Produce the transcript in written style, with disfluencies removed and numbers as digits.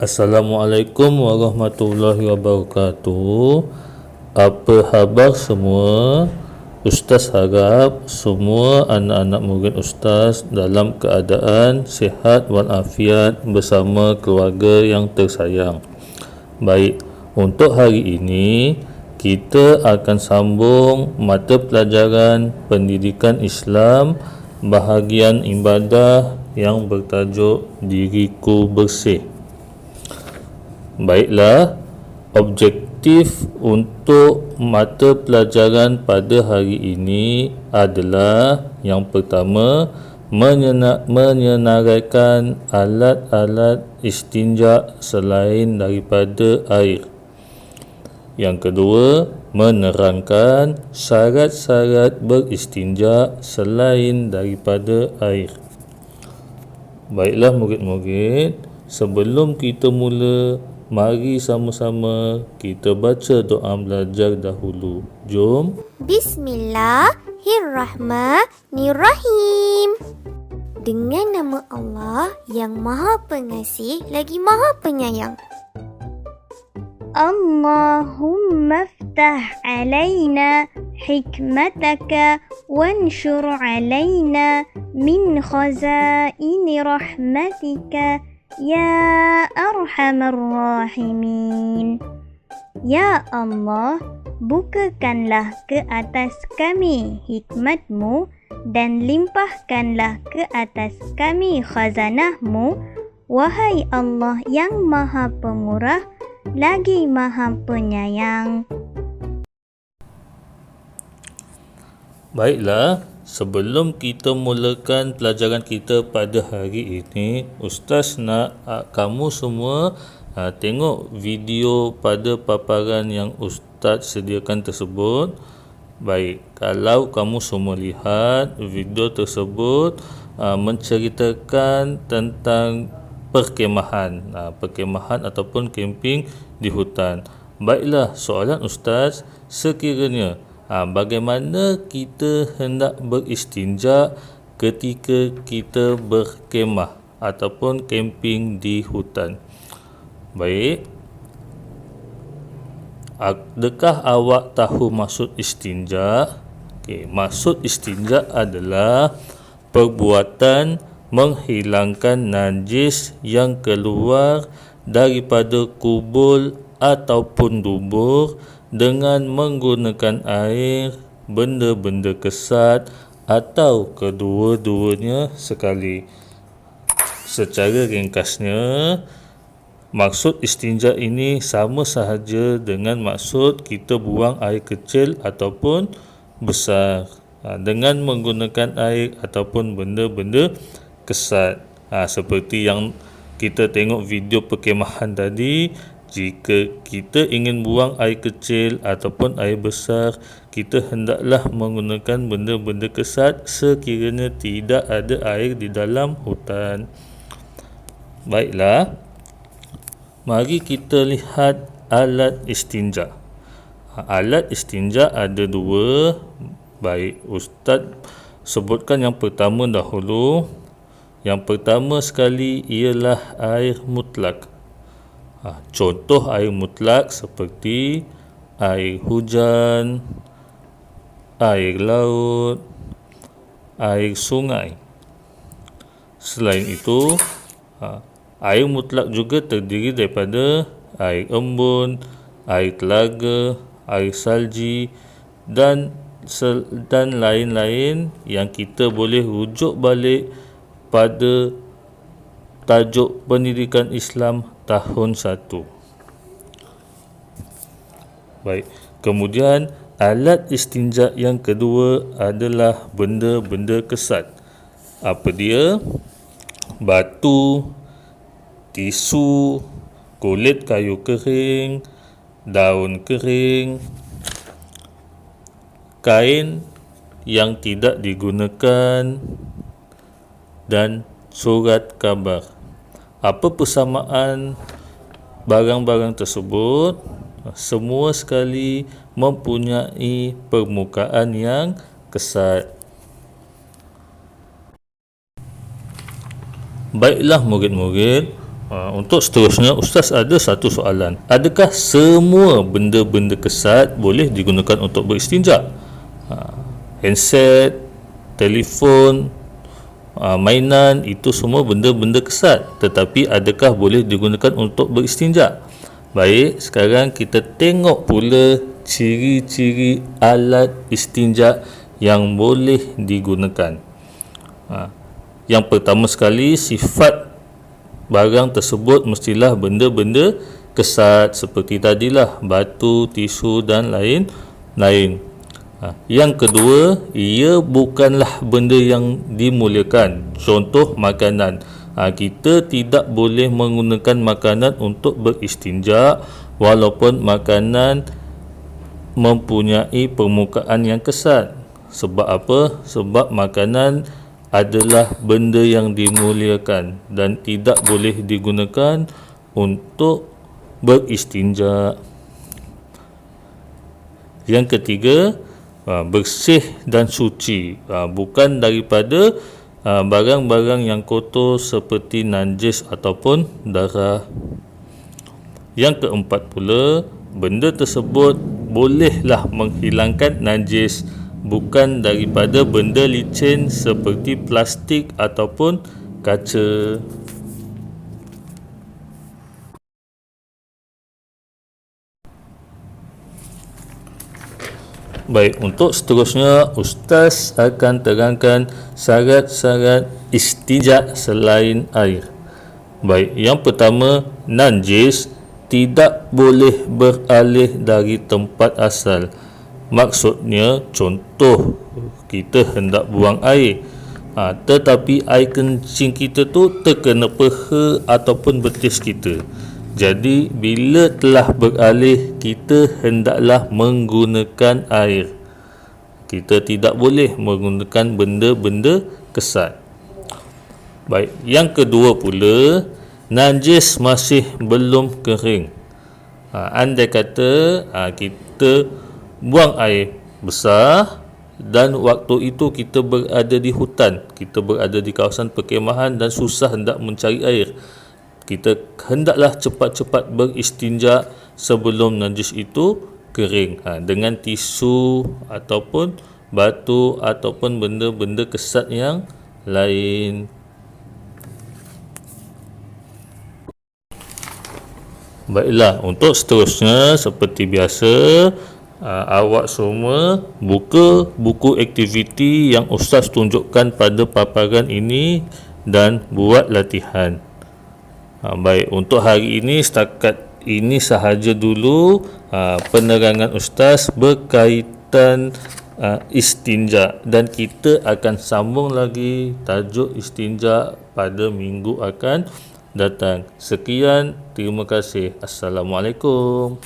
Assalamualaikum warahmatullahi wabarakatuh. Apa khabar semua? Ustaz harap semua anak-anak murid Ustaz dalam keadaan sihat walafiat bersama keluarga yang tersayang. Baik, untuk hari ini kita akan sambung mata pelajaran pendidikan Islam bahagian ibadah yang bertajuk Diriku Bersih. Baiklah, objektif untuk mata pelajaran pada hari ini adalah yang pertama, menyenaraikan alat-alat istinja selain daripada air. Yang kedua, menerangkan syarat-syarat beristinja selain daripada air. Baiklah murid-murid, sebelum kita mula, mari sama-sama kita baca doa belajar dahulu. Jom. Bismillahirrahmanirrahim. Dengan nama Allah yang Maha Pengasih lagi Maha Penyayang. Allahumma ftah alaina hikmataka wanshur alaina min khazaini rahmatika Ya Arhamar Rahimin. Ya Allah, bukakanlah ke atas kami hikmat-Mu dan limpahkanlah ke atas kami khazanah-Mu, wahai Allah yang Maha Pemurah lagi Maha Penyayang. Baiklah, sebelum kita mulakan pelajaran kita pada hari ini, Ustaz nak kamu semua tengok video pada paparan yang Ustaz sediakan tersebut. Baik, kalau kamu semua lihat video tersebut menceritakan tentang perkemahan ataupun camping di hutan. Baiklah, soalan Ustaz, sekiranya bagaimana kita hendak beristinja ketika kita berkemah ataupun camping di hutan? Baik, adakah awak tahu maksud istinja? Maksud istinja adalah perbuatan menghilangkan najis yang keluar daripada kubul ataupun dubur dengan menggunakan air, benda-benda kesat atau kedua-duanya sekali. Secara ringkasnya, maksud istinja ini sama sahaja dengan maksud kita buang air kecil ataupun besar dengan menggunakan air ataupun benda-benda kesat. Seperti yang kita tengok video perkemahan tadi, jika kita ingin buang air kecil ataupun air besar, kita hendaklah menggunakan benda-benda kesat sekiranya tidak ada air di dalam hutan. Baiklah, mari kita lihat alat istinja. Alat istinja ada dua. Baik, Ustaz sebutkan yang pertama dahulu. Yang pertama sekali ialah air mutlak. Contoh air mutlak seperti air hujan, air laut, air sungai. Selain itu, air mutlak juga terdiri daripada air embun, air telaga, air salji dan lain-lain yang kita boleh rujuk balik pada tajuk pendidikan Islam tahun 1. Baik, kemudian alat istinja yang kedua adalah benda-benda kesat. Apa dia? Batu, tisu, kulit kayu kering, daun kering, kain yang tidak digunakan dan surat khabar. Apa persamaan barang-barang tersebut? Semua sekali mempunyai permukaan yang kesat. Baiklah murid-murid, Untuk seterusnya, Ustaz ada satu soalan. Adakah semua benda-benda kesat boleh digunakan untuk beristinja? Handset, telefon, mainan, itu semua benda-benda kesat. Tetapi adakah boleh digunakan untuk beristinja? Baik, sekarang kita tengok pula ciri-ciri alat istinja yang boleh digunakan. Yang pertama sekali, sifat barang tersebut mestilah benda-benda kesat seperti tadilah, batu, tisu dan lain-lain. Yang kedua, ia bukanlah benda yang dimuliakan. Contoh makanan. Kita tidak boleh menggunakan makanan untuk beristinja walaupun makanan mempunyai permukaan yang kesat. Sebab apa? Sebab makanan adalah benda yang dimuliakan dan tidak boleh digunakan untuk beristinja. Yang ketiga, bersih dan suci, bukan daripada barang-barang yang kotor seperti najis ataupun darah. Yang keempat pula, benda tersebut bolehlah menghilangkan najis, bukan daripada benda licin seperti plastik ataupun kaca. Baik, untuk seterusnya Ustaz akan terangkan syarat-syarat istinja selain air. Baik, yang pertama, najis tidak boleh beralih dari tempat asal. Maksudnya, contoh kita hendak buang air, tetapi air kencing kita tu terkena peha ataupun betis kita. Jadi bila telah beralih, kita hendaklah menggunakan air. Kita tidak boleh menggunakan benda-benda kesat. Baik, yang kedua pula, najis masih belum kering. Andai kata kita buang air besar dan waktu itu kita berada di hutan, kita berada di kawasan perkemahan dan susah hendak mencari air, kita hendaklah cepat-cepat beristinja sebelum najis itu kering, dengan tisu ataupun batu ataupun benda-benda kesat yang lain. Baiklah, untuk seterusnya seperti biasa, awak semua buka buku aktiviti yang Ustaz tunjukkan pada paparan ini dan buat latihan. Baik, untuk hari ini setakat ini sahaja dulu penerangan Ustaz berkaitan istinja, dan kita akan sambung lagi tajuk istinja pada minggu akan datang. Sekian, terima kasih. Assalamualaikum.